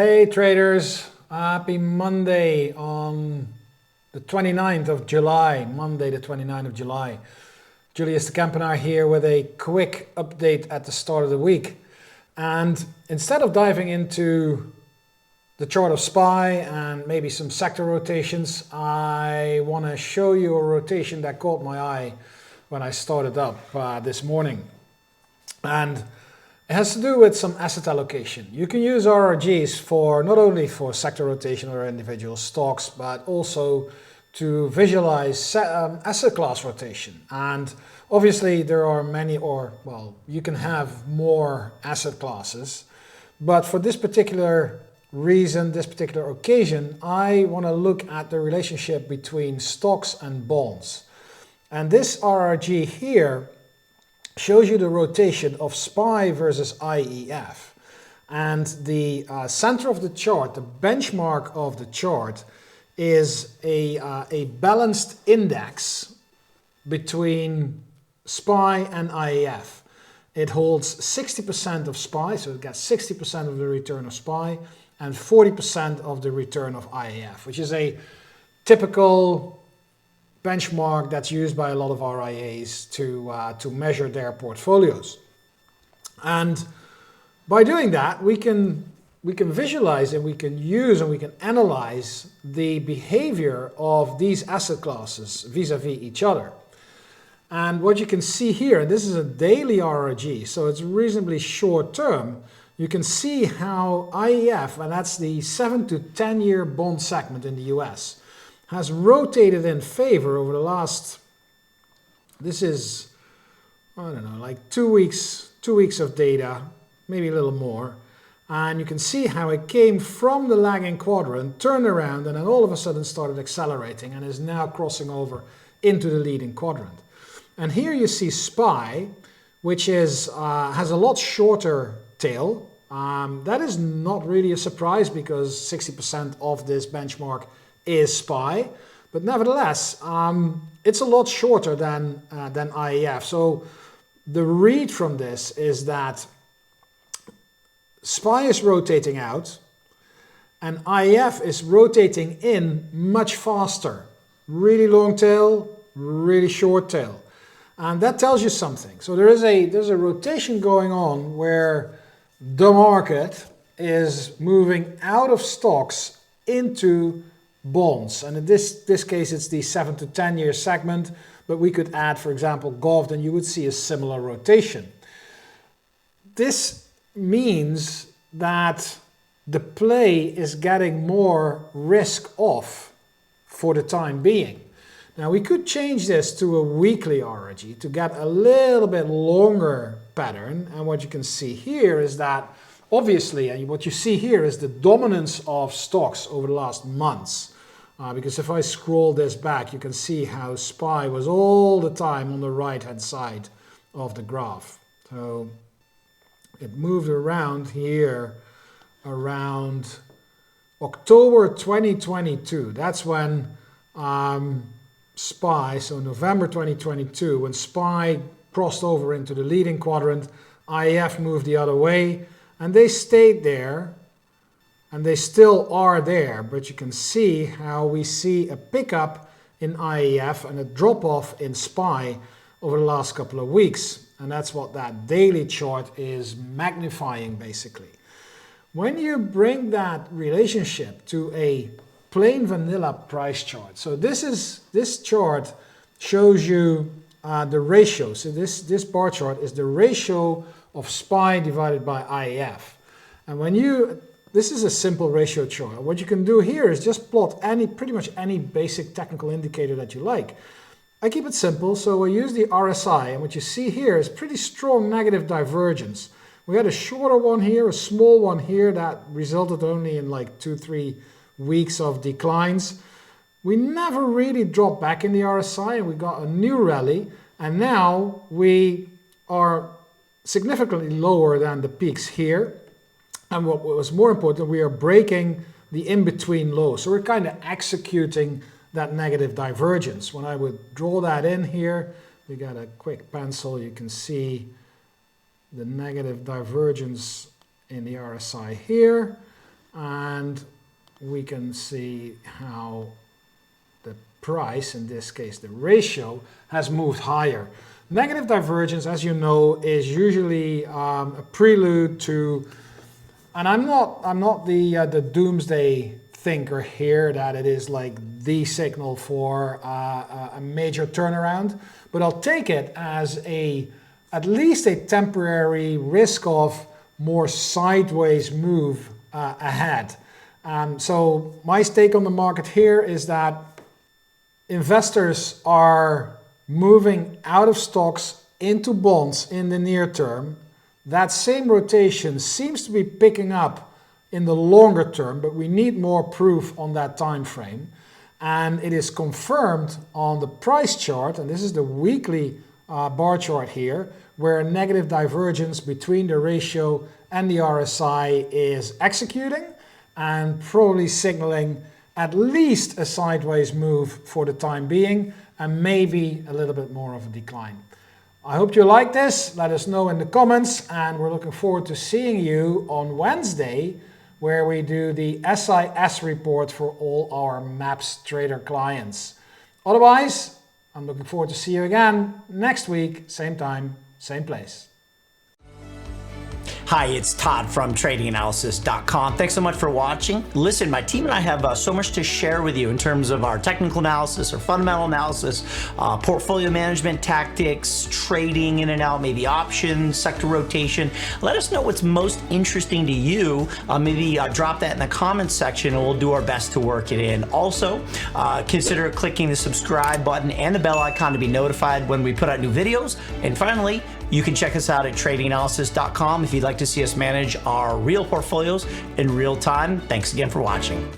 Hey traders, happy Monday on the 29th of July, Monday the 29th of July. Julius the Campenaar here with a quick update at the start of the week. And instead of diving into the chart of SPY and maybe some sector rotations, I want to show you a rotation that caught my eye when I started up this morning. And it has to do with some asset allocation. You can use RRGs for not only for sector rotation or individual stocks, but also to visualize asset class rotation. And obviously there are many, you can have more asset classes. But for this particular reason, this particular occasion, I want to look at the relationship between stocks and bonds. And this RRG here shows you the rotation of SPY versus IEF. And the center of the chart, the benchmark of the chart, is a balanced index between SPY and IEF. It holds 60% of SPY, so it gets 60% of the return of SPY and 40% of the return of IEF, which is a typical benchmark that's used by a lot of RIAs to measure their portfolios. And by doing that, we can visualize and we can use and we can analyze the behavior of these asset classes vis-a-vis each other. And what you can see here, and this is a daily RRG, so it's reasonably short term, you can see how IEF, and that's the 7 to 10 year bond segment in the US, has rotated in favor over the last, this is, I don't know, like 2 weeks of data, maybe a little more. And you can see how it came from the lagging quadrant, turned around, and then all of a sudden started accelerating and is now crossing over into the leading quadrant. And here you see SPY, which is has a lot shorter tail. That is not really a surprise because 60% of this benchmark is SPY, but nevertheless, it's a lot shorter than IEF. So the read from this is that SPY is rotating out and IEF is rotating in much faster. Really long tail, really short tail. And that tells you something. So there's a rotation going on where the market is moving out of stocks into bonds, and in this case it's the 7 to 10 year segment, but we could add, for example, gold, and you would see a similar rotation. This means that the play is getting more risk off for the time being. Now we could change this to a weekly RRG to get a little bit longer pattern, and what you can see here is that obviously, and what you see here is the dominance of stocks over the last months. Because if I scroll this back, you can see how SPY was all the time on the right-hand side of the graph. So it moved around here around October 2022. That's when SPY, so November 2022, when SPY crossed over into the leading quadrant, IEF moved the other way. And they stayed there, and they still are there, but you can see how we see a pickup in IEF and a drop-off in SPY over the last couple of weeks. And that's what that daily chart is magnifying, basically. When you bring that relationship to a plain vanilla price chart, so this chart shows you the ratio. So this bar chart is the ratio of SPY divided by IEF. And this is a simple ratio chart. What you can do here is just plot pretty much any basic technical indicator that you like. I keep it simple, so I use the RSI, and what you see here is pretty strong negative divergence. We had a shorter one here, a small one here that resulted only in like 2-3 weeks of declines. We never really dropped back in the RSI, and we got a new rally, and now we are significantly lower than the peaks here. And what was more important, we are breaking the in-between low. So we're kind of executing that negative divergence. When I would draw that in here, we got a quick pencil, you can see the negative divergence in the RSI here. and we can see how the price, in this case the ratio, has moved higher. Negative divergence, as you know, is usually a prelude to, and I'm not the doomsday thinker here that it is like the signal for a major turnaround, but I'll take it as at least a temporary risk of more sideways move ahead. So my take on the market here is that investors are moving out of stocks into bonds in the near term. That same rotation seems to be picking up in the longer term, but we need more proof on that time frame. And it is confirmed on the price chart, and this is the weekly bar chart here, where a negative divergence between the ratio and the RSI is executing and probably signaling at least a sideways move for the time being, and maybe a little bit more of a decline. I hope you like this. Let us know in the comments, and we're looking forward to seeing you on Wednesday, where we do the SIS report for all our MAPS trader clients. Otherwise, I'm looking forward to see you again next week, same time, same place. Hi, it's Todd from tradinganalysis.com. Thanks so much for watching. Listen, my team and I have so much to share with you in terms of our technical analysis, our fundamental analysis, portfolio management tactics, trading in and out, maybe options, sector rotation. Let us know what's most interesting to you. Maybe drop that in the comments section and we'll do our best to work it in. Also, consider clicking the subscribe button and the bell icon to be notified when we put out new videos. And finally, you can check us out at tradinganalysis.com if you'd like to see us manage our real portfolios in real time. Thanks again for watching.